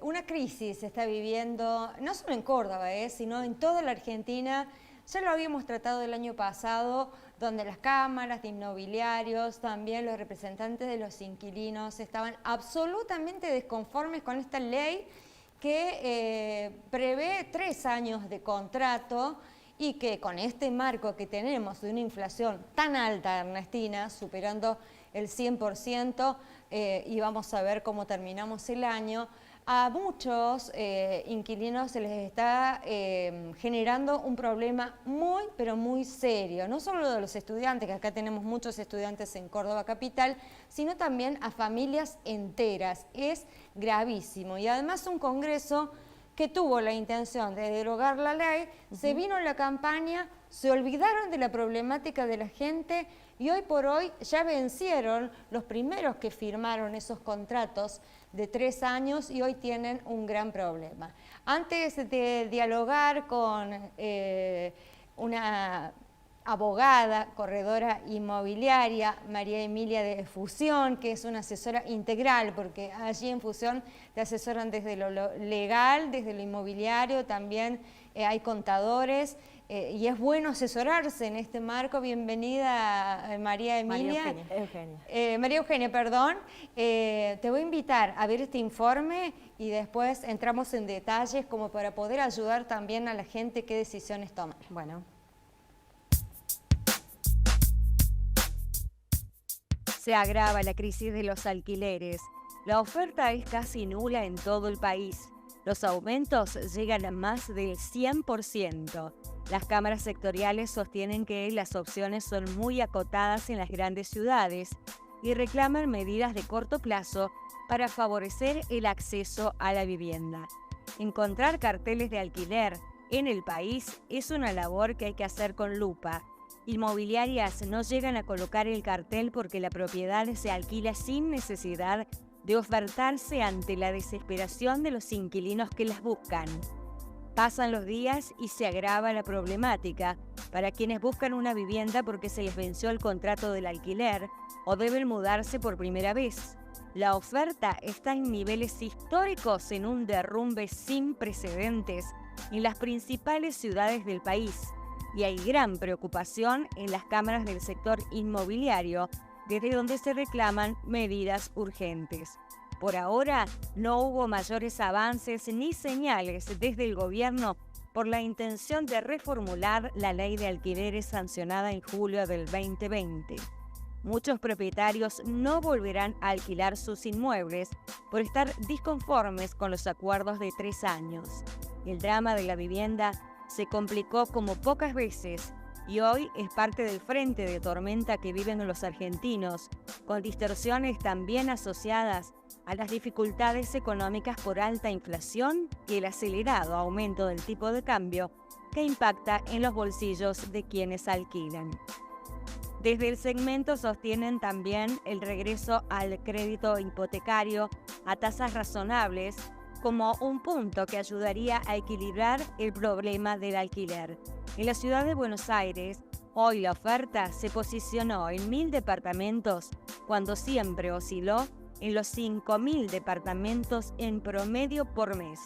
Una crisis se está viviendo, no solo en Córdoba, sino en toda la Argentina. Ya lo habíamos tratado el año pasado, donde las cámaras de inmobiliarios, también los representantes de los inquilinos estaban absolutamente desconformes con esta ley que prevé 3 años de contrato y que con este marco que tenemos de una inflación tan alta, Ernestina, superando el 100%, y vamos a ver cómo terminamos el año, a muchos inquilinos se les está generando un problema muy, pero muy serio. No solo de los estudiantes, que acá tenemos muchos estudiantes en Córdoba Capital, sino también a familias enteras. Es gravísimo. Y además un congreso que tuvo la intención de derogar la ley, se vino en la campaña, se olvidaron de la problemática de la gente y hoy por hoy ya vencieron los primeros que firmaron esos contratos de 3 años y hoy tienen un gran problema. Antes de dialogar con una abogada, corredora inmobiliaria, María Emilia de Fusión, que es una asesora integral, porque allí en Fusión te asesoran desde lo legal, desde lo inmobiliario, también hay contadores, y es bueno asesorarse en este marco. Bienvenida, María Emilia. María Eugenia, perdón. Te voy a invitar a ver este informe y después entramos en detalles como para poder ayudar también a la gente qué decisiones tomar. Bueno. Se agrava la crisis de los alquileres. La oferta es casi nula en todo el país. Los aumentos llegan a más del 100%. Las cámaras sectoriales sostienen que las opciones son muy acotadas en las grandes ciudades y reclaman medidas de corto plazo para favorecer el acceso a la vivienda. Encontrar carteles de alquiler en el país es una labor que hay que hacer con lupa. Inmobiliarias no llegan a colocar el cartel porque la propiedad se alquila sin necesidad de ofertarse ante la desesperación de los inquilinos que las buscan. Pasan los días y se agrava la problemática para quienes buscan una vivienda porque se les venció el contrato del alquiler o deben mudarse por primera vez. La oferta está en niveles históricos, en un derrumbe sin precedentes en las principales ciudades del país. Y hay gran preocupación en las cámaras del sector inmobiliario, desde donde se reclaman medidas urgentes. Por ahora, no hubo mayores avances ni señales desde el gobierno por la intención de reformular la ley de alquileres sancionada en julio del 2020. Muchos propietarios no volverán a alquilar sus inmuebles por estar disconformes con los acuerdos de 3 años. El drama de la vivienda se complicó como pocas veces y hoy es parte del frente de tormenta que viven los argentinos, con distorsiones también asociadas a las dificultades económicas por alta inflación y el acelerado aumento del tipo de cambio que impacta en los bolsillos de quienes alquilan. Desde el segmento sostienen también el regreso al crédito hipotecario a tasas razonables como un punto que ayudaría a equilibrar el problema del alquiler. En la ciudad de Buenos Aires, hoy la oferta se posicionó en 1.000 departamentos, cuando siempre osciló en los 5.000 departamentos en promedio por mes.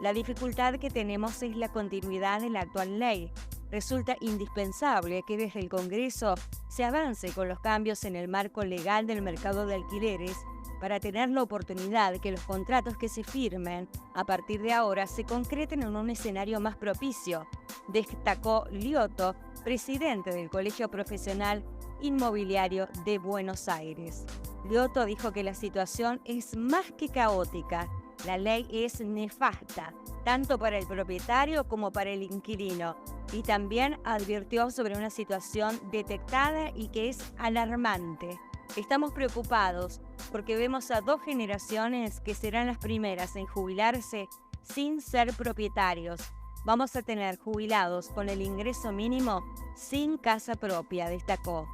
La dificultad que tenemos es la continuidad de la actual ley. Resulta indispensable que desde el Congreso se avance con los cambios en el marco legal del mercado de alquileres para tener la oportunidad de que los contratos que se firmen a partir de ahora se concreten en un escenario más propicio, destacó Liotto, presidente del Colegio Profesional Inmobiliario de Buenos Aires. Liotto dijo que la situación es más que caótica. La ley es nefasta, tanto para el propietario como para el inquilino, y también advirtió sobre una situación detectada y que es alarmante. Estamos preocupados porque vemos a 2 generaciones que serán las primeras en jubilarse sin ser propietarios. Vamos a tener jubilados con el ingreso mínimo sin casa propia, destacó.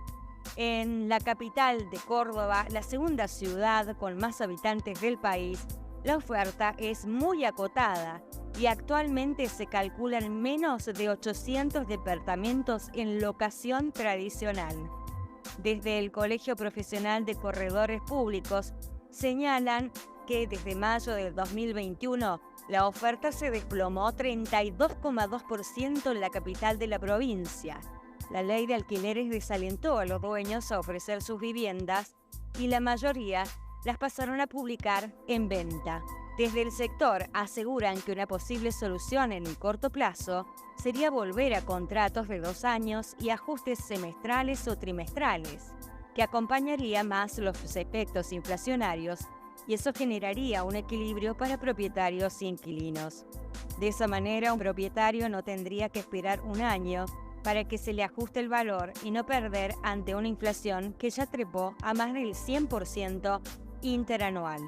En la capital de Córdoba, la segunda ciudad con más habitantes del país, la oferta es muy acotada y actualmente se calculan menos de 800 departamentos en locación tradicional. Desde el Colegio Profesional de Corredores Públicos señalan que desde mayo del 2021 la oferta se desplomó 32,2% en la capital de la provincia. La ley de alquileres desalentó a los dueños a ofrecer sus viviendas y la mayoría las pasaron a publicar en venta. Desde el sector aseguran que una posible solución en el corto plazo sería volver a contratos de 2 años y ajustes semestrales o trimestrales, que acompañaría más los efectos inflacionarios y eso generaría un equilibrio para propietarios e inquilinos. De esa manera, un propietario no tendría que esperar 1 año para que se le ajuste el valor y no perder ante una inflación que ya trepó a más del 100% interanual.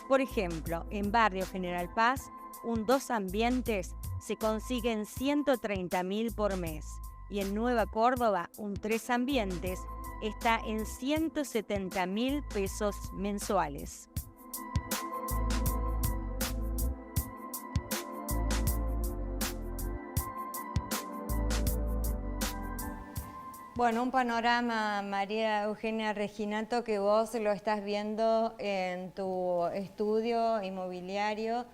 Por ejemplo, en Barrio General Paz, un 2 ambientes se consigue en 130.000 por mes y en Nueva Córdoba, un 3 ambientes está en 170.000 pesos mensuales. Bueno, un panorama, María Eugenia Reginato, que vos lo estás viendo en tu estudio inmobiliario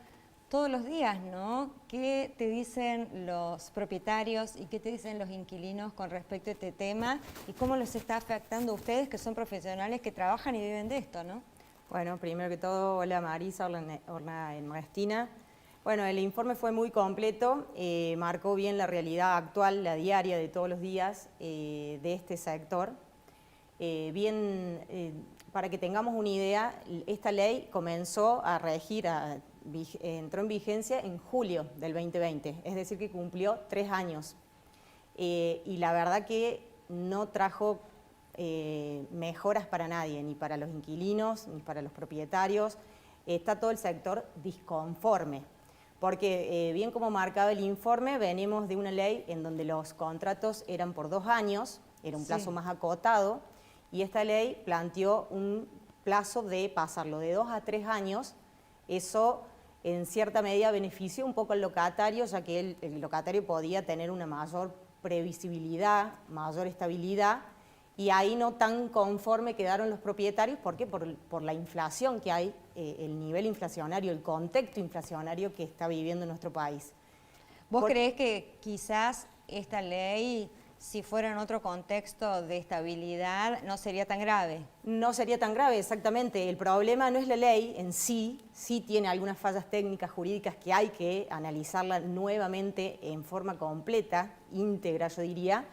todos los días, ¿no? ¿Qué te dicen los propietarios y qué te dicen los inquilinos con respecto a este tema? ¿Y cómo los está afectando a ustedes, que son profesionales que trabajan y viven de esto, ¿no? Bueno, primero que todo, hola Marisa, hola Ernestina. Bueno, el informe fue muy completo, marcó bien la realidad actual, la diaria de todos los días de este sector. Para que tengamos una idea, esta ley comenzó a regir, entró en vigencia en julio del 2020, es decir que cumplió 3 años. Y la verdad que no trajo mejoras para nadie, ni para los inquilinos, ni para los propietarios. Está todo el sector disconforme. Porque bien como marcaba el informe, venimos de una ley en donde los contratos eran por 2 años, era un plazo más acotado, y esta ley planteó un plazo de pasarlo de 2 a 3 años. Eso en cierta medida benefició un poco al locatario, ya que el locatario podía tener una mayor previsibilidad, mayor estabilidad, y ahí no tan conforme quedaron los propietarios. ¿Por qué? Por la inflación que hay, el nivel inflacionario, el contexto inflacionario que está viviendo nuestro país. ¿Vos creés que quizás esta ley, si fuera en otro contexto de estabilidad, no sería tan grave? No sería tan grave, exactamente. El problema no es la ley en sí, sí tiene algunas fallas técnicas, jurídicas que hay que analizarla nuevamente en forma completa, íntegra yo diría,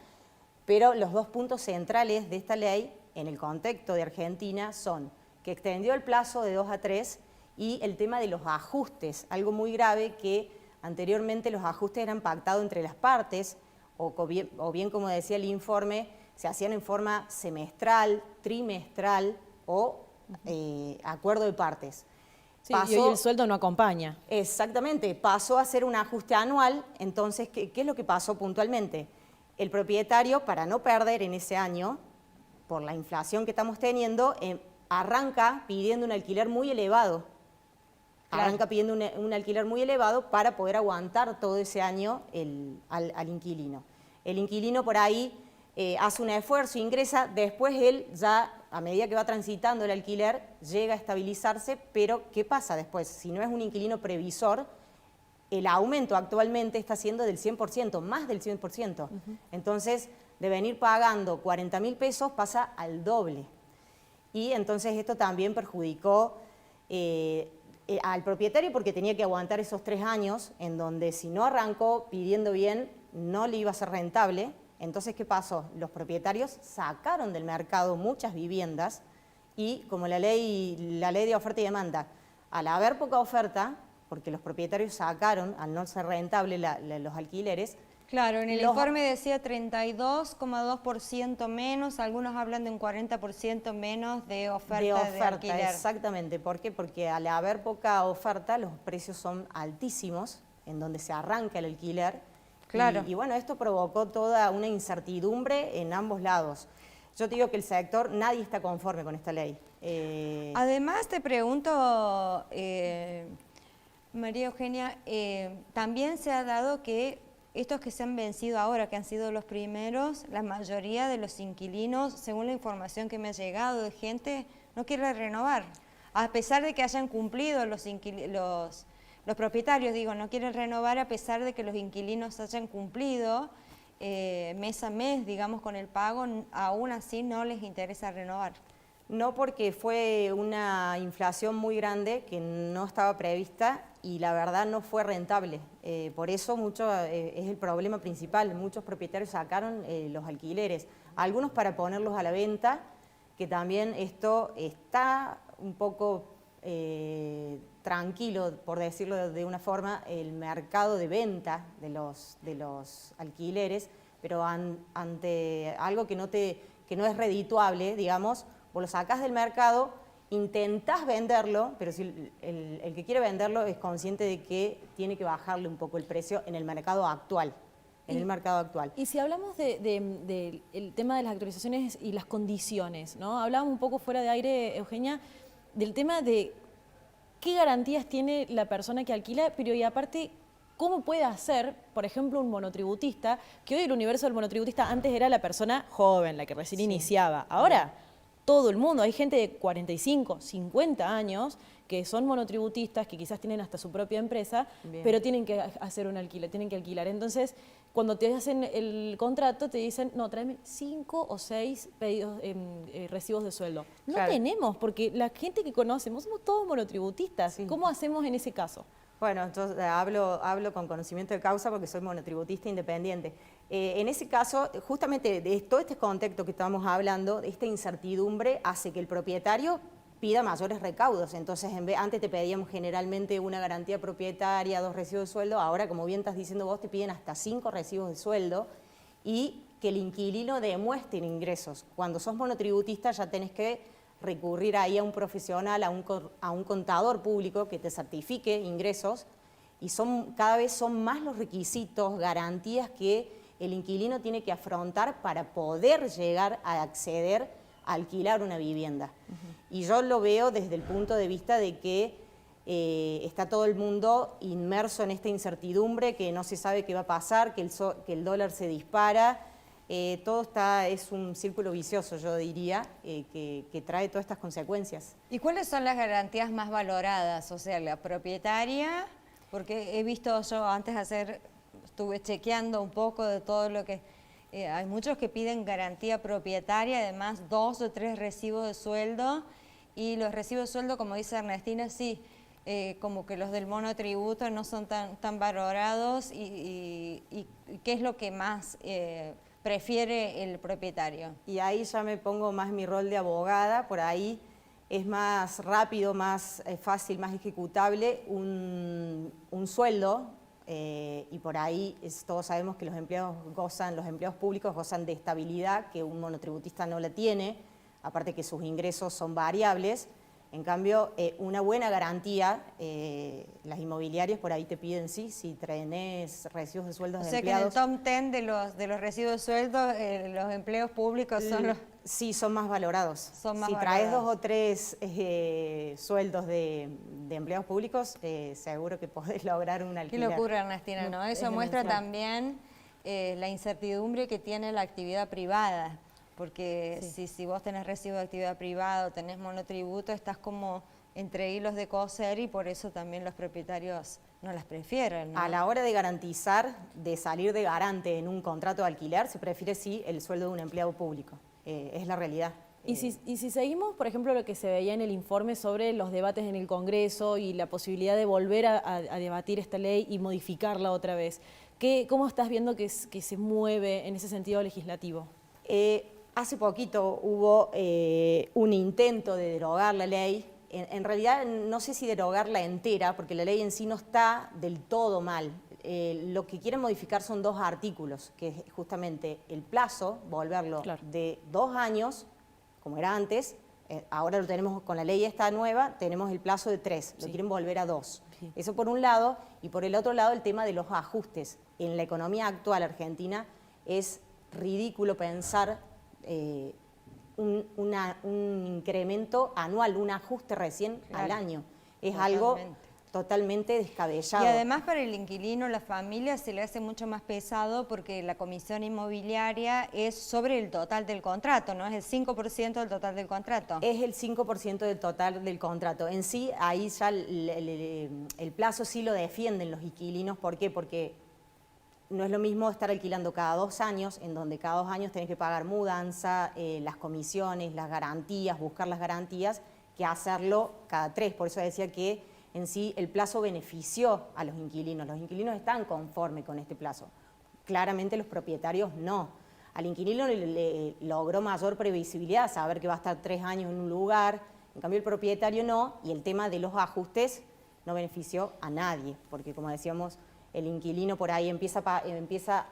pero los 2 puntos centrales de esta ley en el contexto de Argentina son que extendió el plazo de 2 a 3 y el tema de los ajustes, algo muy grave que anteriormente los ajustes eran pactados entre las partes o bien como decía el informe, se hacían en forma semestral, trimestral o acuerdo de partes. Sí, y hoy el sueldo no acompaña. Exactamente, pasó a ser un ajuste anual. Entonces, ¿qué es lo que pasó puntualmente? El propietario, para no perder en ese año, por la inflación que estamos teniendo, arranca pidiendo un alquiler muy elevado. Claro. Arranca pidiendo un alquiler muy elevado para poder aguantar todo ese año al inquilino. El inquilino por ahí hace un esfuerzo, ingresa, después él ya, a medida que va transitando el alquiler, llega a estabilizarse, pero ¿qué pasa después? Si no es un inquilino previsor, el aumento actualmente está siendo del 100%, más del 100%. Entonces, de venir pagando 40.000 pesos pasa al doble. Y entonces esto también perjudicó al propietario porque tenía que aguantar esos 3 años en donde si no arrancó pidiendo bien, no le iba a ser rentable. Entonces, ¿qué pasó? Los propietarios sacaron del mercado muchas viviendas y como la ley de oferta y demanda, al haber poca oferta, porque los propietarios sacaron, al no ser rentable los alquileres. Claro, en el informe decía 32,2% menos, algunos hablan de un 40% menos de oferta de alquiler. Exactamente. ¿Por qué? Porque al haber poca oferta, los precios son altísimos, en donde se arranca el alquiler. Claro. Y bueno, esto provocó toda una incertidumbre en ambos lados. Yo te digo que el sector, nadie está conforme con esta ley. Además, te pregunto, María Eugenia, también se ha dado que estos que se han vencido ahora, que han sido los primeros, la mayoría de los inquilinos, según la información que me ha llegado de gente, no quiere renovar. a pesar de que hayan cumplido los propietarios, digo, no quieren renovar a pesar de que los inquilinos hayan cumplido mes a mes, digamos, con el pago, aún así no les interesa renovar. No, porque fue una inflación muy grande que no estaba prevista y la verdad no fue rentable. Por eso es el problema principal. Muchos propietarios sacaron los alquileres, algunos para ponerlos a la venta, que también esto está un poco tranquilo, por decirlo de una forma, el mercado de venta de los alquileres, pero ante algo que no es redituable, digamos, vos lo sacás del mercado, intentás venderlo, pero si el que quiere venderlo es consciente de que tiene que bajarle un poco el precio en el mercado actual. Y si hablamos del tema de las actualizaciones y las condiciones, ¿no? Hablábamos un poco fuera de aire, Eugenia, del tema de qué garantías tiene la persona que alquila, pero y aparte, ¿cómo puede hacer, por ejemplo, un monotributista, que hoy el universo del monotributista antes era la persona joven, la que recién iniciaba, ahora todo el mundo, hay gente de 45, 50 años que son monotributistas, que quizás tienen hasta su propia empresa, pero tienen que hacer un alquiler, tienen que alquilar. Entonces, cuando te hacen el contrato, te dicen, no, tráeme 5 o 6 pedidos, recibos de sueldo. No tenemos, porque la gente que conocemos somos todos monotributistas. ¿Cómo hacemos en ese caso? Bueno, entonces hablo con conocimiento de causa porque soy monotributista independiente. En ese caso, justamente de todo este contexto que estamos hablando, esta incertidumbre hace que el propietario pida mayores recaudos. Entonces, antes te pedíamos generalmente una garantía propietaria, 2 recibos de sueldo, ahora, como bien estás diciendo vos, te piden hasta 5 recibos de sueldo y que el inquilino demuestre ingresos. Cuando sos monotributista ya tenés que recurrir ahí a un profesional, a un contador público que te certifique ingresos y cada vez son más los requisitos, garantías que el inquilino tiene que afrontar para poder llegar a acceder a alquilar una vivienda. Y yo lo veo desde el punto de vista de que está todo el mundo inmerso en esta incertidumbre, que no se sabe qué va a pasar, que el dólar se dispara. Todo es un círculo vicioso, yo diría, que trae todas estas consecuencias. ¿Y cuáles son las garantías más valoradas? O sea, la propietaria, porque he visto yo antes estuve chequeando un poco de todo lo que... hay muchos que piden garantía propietaria, además 2 o 3 recibos de sueldo, y los recibos de sueldo, como dice Ernestina, sí, como que los del monotributo no son tan valorados, y ¿qué es lo que más prefiere el propietario? Y ahí ya me pongo más mi rol de abogada, por ahí es más rápido, más fácil, más ejecutable un sueldo, y por ahí todos sabemos que los empleados públicos gozan de estabilidad que un monotributista no la tiene, aparte que sus ingresos son variables. En cambio, una buena garantía, las inmobiliarias por ahí te piden, sí, si tenés recibos de sueldos de empleados. O sea que en el top 10 de los recibos de sueldo, los empleos públicos son los... Sí, son más valorados. Si traes 2 o 3 sueldos de empleados públicos, seguro que podés lograr un alquiler. Qué locura, Ernestina, ¿no? Eso muestra también la incertidumbre que tiene la actividad privada. Porque si vos tenés recibo de actividad privada o tenés monotributo, estás como entre hilos de coser y por eso también los propietarios no las prefieren, ¿no? A la hora de garantizar, de salir de garante en un contrato de alquiler, se prefiere sí el sueldo de un empleado público. Es la realidad. Y si seguimos, por ejemplo, lo que se veía en el informe sobre los debates en el Congreso y la posibilidad de volver a debatir esta ley y modificarla otra vez, ¿cómo estás viendo que se mueve en ese sentido legislativo? Hace poquito hubo un intento de derogar la ley. En realidad no sé si derogarla entera, porque la ley en sí no está del todo mal. Lo que quieren modificar son 2 artículos, que es justamente el plazo, volverlo de 2 años, como era antes. Ahora lo tenemos con la ley esta nueva, tenemos el plazo de 3, lo quieren volver a 2. Eso por un lado, y por el otro lado el tema de los ajustes. En la economía actual argentina es ridículo pensar un incremento anual, un ajuste recién al año. Es algo totalmente descabellado. Y además para el inquilino, la familia, se le hace mucho más pesado porque la comisión inmobiliaria es sobre el total del contrato, ¿no? Es el 5% del total del contrato. Es el 5% del total del contrato. En sí, ahí ya el plazo sí lo defienden los inquilinos. ¿Por qué? Porque no es lo mismo estar alquilando cada 2 años, en donde cada 2 años tenés que pagar mudanza, las comisiones, las garantías, buscar las garantías, que hacerlo cada 3. Por eso decía que en sí el plazo benefició a los inquilinos. Los inquilinos están conformes con este plazo. Claramente los propietarios no. Al inquilino le logró mayor previsibilidad, saber que va a estar 3 años en un lugar, en cambio el propietario no, y el tema de los ajustes no benefició a nadie, porque como decíamos, el inquilino por ahí empieza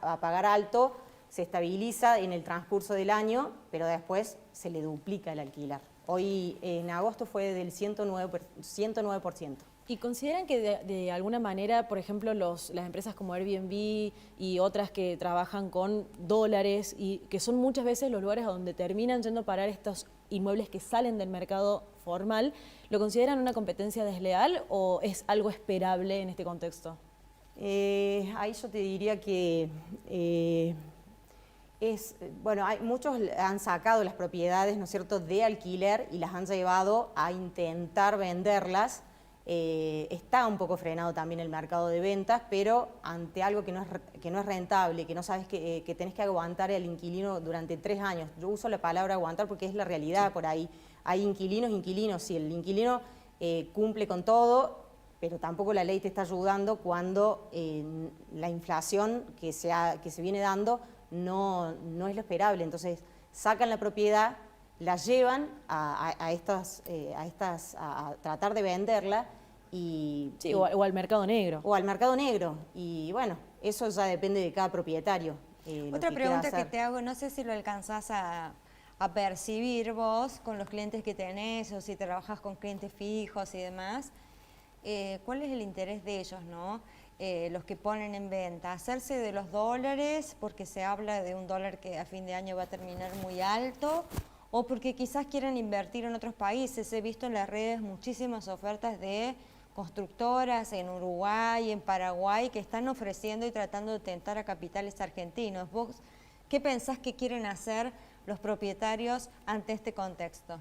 a pagar alto, se estabiliza en el transcurso del año, pero después se le duplica el alquiler. Hoy en agosto fue del 109%. ¿Y consideran que de alguna manera, por ejemplo, las empresas como Airbnb y otras que trabajan con dólares y que son muchas veces los lugares a donde terminan yendo a parar estos inmuebles que salen del mercado formal, ¿lo consideran una competencia desleal o es algo esperable en este contexto? Ahí yo te diría que bueno, muchos han sacado las propiedades, ¿no es cierto?, de alquiler y las han llevado a intentar venderlas. Está un poco frenado también el mercado de ventas, pero ante algo que no es rentable, que no sabes que tenés que aguantar al inquilino durante 3 años. Yo uso la palabra aguantar porque es la realidad. Sí. Por ahí. Hay inquilinos, si el inquilino cumple con todo, pero tampoco la ley te está ayudando cuando la inflación que se viene dando no es lo esperable. Entonces sacan la propiedad, la llevan a tratar de venderla y... Sí, o al mercado negro. O al mercado negro. Y bueno, eso ya depende de cada propietario. Otra pregunta que te hago, no sé si lo alcanzás a percibir vos con los clientes que tenés o si trabajas con clientes fijos y demás. ¿Cuál es el interés de ellos, no? Los que ponen en venta, hacerse de los dólares porque se habla de un dólar que a fin de año va a terminar muy alto, o porque quizás quieran invertir en otros países. He visto en las redes muchísimas ofertas de constructoras en Uruguay, en Paraguay, que están ofreciendo y tratando de tentar a capitales argentinos. ¿Vos qué pensás que quieren hacer los propietarios ante este contexto?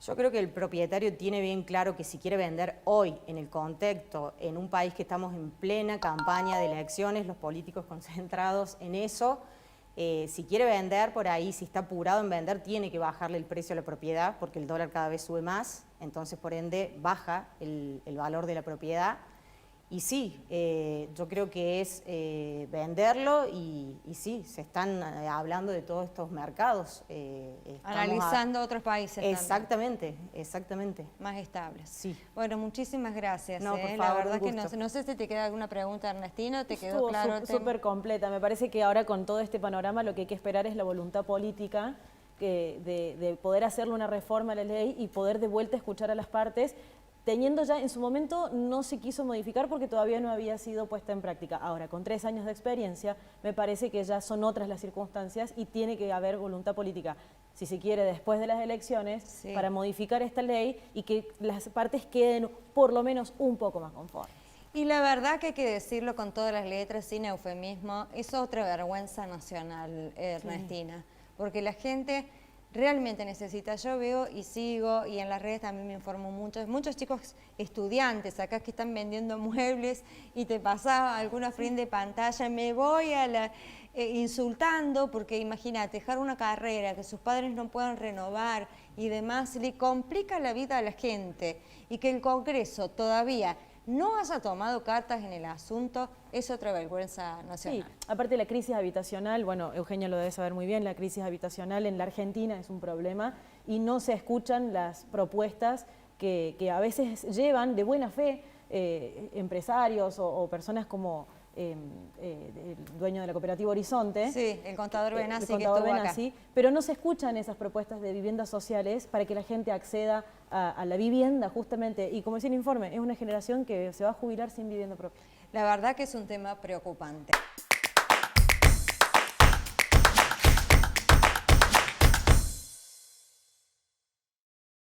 Yo creo que el propietario tiene bien claro que si quiere vender hoy, en el contexto, en un país que estamos en plena campaña de elecciones, los políticos concentrados en eso, si quiere vender por ahí, si está apurado en vender, tiene que bajarle el precio a la propiedad, porque el dólar cada vez sube más, entonces por ende baja el valor de la propiedad. Y sí, yo creo que es venderlo y sí, se están hablando de todos estos mercados. Analizando otros países exactamente, también. Exactamente. Más estables. Sí. Bueno, muchísimas gracias. No, por favor, la verdad que no sé si te queda alguna pregunta, Ernestina, ¿te quedó Estuvo claro? Súper completa. Me parece que ahora con todo este panorama lo que hay que esperar es la voluntad política de poder hacerle una reforma a la ley y poder de vuelta escuchar a las partes, teniendo ya en su momento no se quiso modificar porque todavía no había sido puesta en práctica. Ahora, con 3 años de experiencia, me parece que ya son otras las circunstancias y tiene que haber voluntad política, si se quiere, después de las elecciones, sí, para modificar esta ley y que las partes queden por lo menos un poco más conformes. Y la verdad que hay que decirlo con todas las letras, sin eufemismo, es otra vergüenza nacional, Ernestina, sí, porque la gente realmente necesita. Yo veo y sigo, y en las redes también me informo muchos chicos estudiantes acá que están vendiendo muebles y te pasaba alguna frame de pantalla, me voy a insultando porque imagínate, dejar una carrera que sus padres no puedan renovar y demás, le complica la vida a la gente, y que el Congreso todavía no haya tomado cartas en el asunto es otra vergüenza nacional. Sí, aparte de la crisis habitacional, bueno, Eugenia lo debe saber muy bien, la crisis habitacional en la Argentina es un problema y no se escuchan las propuestas que a veces llevan de buena fe empresarios o personas como el dueño de la cooperativa Horizonte. Sí, el contador Benassi, que estuvo acá. Pero no se escuchan esas propuestas de viviendas sociales para que la gente acceda a la vivienda justamente. Y como decía el informe, es una generación que se va a jubilar sin vivienda propia. La verdad que es un tema preocupante.